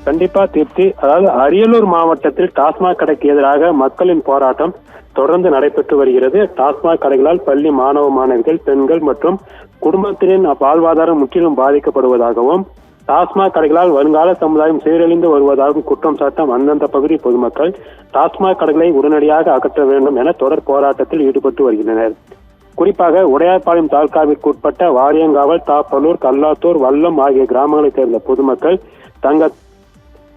கண்டிப்பா தீப்தி. அதாவது அரியலூர் மாவட்டத்தில் டாஸ்மாக் கடைக்கு எதிராக மக்களின் போராட்டம் தொடர்ந்து நடைபெற்று வருகிறது. டாஸ்மாக் கடைகளால் பள்ளி மாணவ மாணவிகள், பெண்கள் மற்றும் குடும்பத்தினரின் வாழ்வாதாரம் முற்றிலும் பாதிக்கப்படுவதாகவும், டாஸ்மாக் கடைகளால் வருங்கால சமுதாயம் சீரழிந்து வருவதாகவும் குற்றம் சாட்டும் அந்தந்த பகுதி பொதுமக்கள் டாஸ்மாக் கடைகளை உடனடியாக அகற்ற வேண்டும் என தொடர் போராட்டத்தில் ஈடுபட்டு வருகின்றனர். குறிப்பாக உடையார்பாளையம் தாலுகாவிற்கு உட்பட்ட வாரியங்காவல், தாப்பலூர், கல்லாத்தூர், வல்லம் ஆகிய கிராமங்களைச் சேர்ந்த பொதுமக்கள்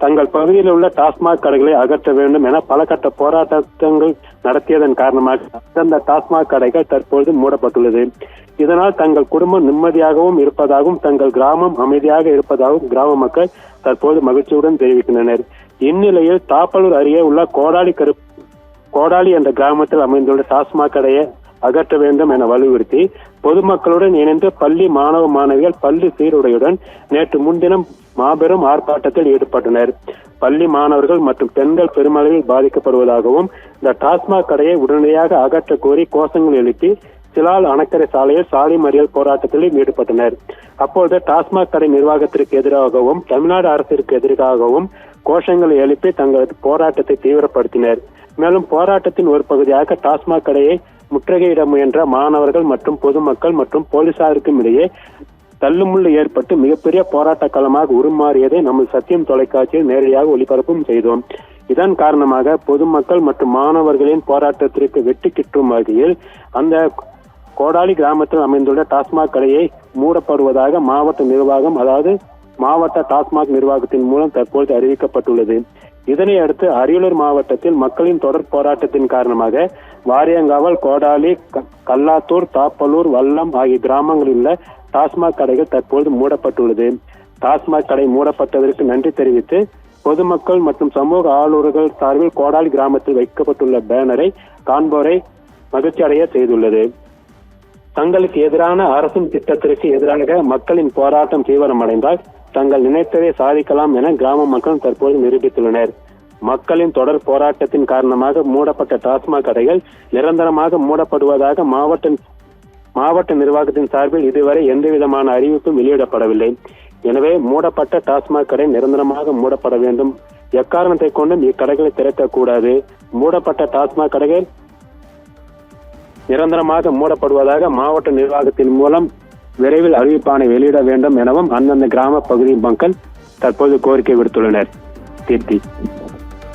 தங்கள் பகுதியில் உள்ள டாஸ்மாக் கடைகளை அகற்ற வேண்டும் என பல கட்ட போராட்டங்கள் நடத்தியதன் காரணமாக அந்தந்த டாஸ்மாக் கடைகள் தற்பொழுது மூடப்பட்டுள்ளது. இதனால் தங்கள் குடும்பம் நிம்மதியாகவும் இருப்பதாகவும், தங்கள் கிராமம் அமைதியாக இருப்பதாகவும் கிராம மக்கள் தற்போது மகிழ்ச்சியுடன் தெரிவிக்கின்றனர். இந்நிலையில் தாப்பலூர் அருகே உள்ள கோடாலி என்ற கிராமத்தில் அமைந்துள்ள டாஸ்மாக் கடையை அகற்ற வேண்டும் என வலியுறுத்தி பொதுமக்களுடன் இணைந்து பள்ளி மாணவ மாணவிகள் பள்ளி சீருடையுடன் நேற்று முன்தினம் மாபெரும் ஆர்ப்பாட்டத்தில் ஈடுபட்டனர். பள்ளி மாணவர்கள் மற்றும் பெண்கள் பெருமளவில் பாதிக்கப்படுவதாகவும், இந்த டாஸ்மாக் கடையை உடனடியாக அகற்ற கோரி கோஷங்கள் எழுப்பி சிலால் அணக்கரை சாலையில் சாலை மறியல் போராட்டத்திலும் ஈடுபட்டனர். அப்போது டாஸ்மாக் கடை நிர்வாகத்திற்கு எதிராகவும் தமிழ்நாடு அரசிற்கு எதிராகவும் கோஷங்களை எழுப்பி தங்களது போராட்டத்தை தீவிரப்படுத்தினர். மேலும் போராட்டத்தின் ஒரு பகுதியாக டாஸ்மாக் கடையை முற்றுகையிட முயன்ற மாணவர்கள் மற்றும் பொதுமக்கள் மற்றும் போலீசாருக்கும் இடையே தள்ளுமுள்ளு ஏற்பட்டு மிகப்பெரிய போராட்ட களமாக உருமாறியதை நமது சத்தியம் தொலைக்காட்சியில் நேரடியாக ஒளிபரப்பும் செய்தோம். இதன் காரணமாக பொதுமக்கள் மற்றும் மாணவர்களின் போராட்டத்திற்கு வெட்டி கிட்டும் வகையில் அந்த கோடாலி கிராமத்தில் அமைந்துள்ள டாஸ்மாக் கடையை மூடப்படுவதாக மாவட்ட நிர்வாகம், அதாவது மாவட்ட டாஸ்மாக் நிர்வாகத்தின் மூலம் தற்போது அறிவிக்கப்பட்டுள்ளது. இதனை அடுத்து அரியலூர் மாவட்டத்தில் மக்களின் தொடர் போராட்டத்தின் காரணமாக வாரியங்காவல், கோடாலி, கல்லாத்தூர், தாப்பலூர், வல்லம் ஆகிய கிராமங்களில் உள்ள டாஸ்மாக் கடைகள் தற்போது மூடப்பட்டுள்ளது. டாஸ்மாக் கடை மூடப்பட்டதற்கு நன்றி தெரிவித்து பொதுமக்கள் மற்றும் சமூக ஆர்வலர்கள் சார்பில் கோடாலி கிராமத்தில் வைக்கப்பட்டுள்ள பேனரை காண்போரை மகிழ்ச்சி அடைய செய்துள்ளது. தங்களுக்கு எதிரான அரசின் திட்டத்திற்கு எதிராக மக்களின் போராட்டம் தீவிரமடைந்தால் தங்கள் நினைத்ததை சாதிக்கலாம் என கிராம மக்கள் தற்போது நிரூபித்துள்ளனர். மக்களின் தொடர் போராட்டத்தின் காரணமாக மூடப்பட்ட டாஸ்மாக் கடைகள் நிரந்தரமாக மூடப்படுவதாக மாவட்ட நிர்வாகத்தின் சார்பில் இதுவரை எந்தவிதமான அறிவிப்பும் வெளியிடப்படவில்லை. எனவே மூடப்பட்ட டாஸ்மாக் கடை நிரந்தரமாக மூடப்பட வேண்டும். எக்காரணத்தை கொண்டும் இக்கடைகளை திறக்கக்கூடாது. மூடப்பட்ட டாஸ்மாக் கடைகள் நிரந்தரமாக மூடப்படுவதாக மாவட்ட நிர்வாகத்தின் மூலம் விரைவில் அறிவிப்பானை வெளியிட வேண்டும் எனவும் அந்தந்த கிராம பகுதி மக்கள் தற்போது கோரிக்கை விடுத்துள்ளனர். தீப்தி.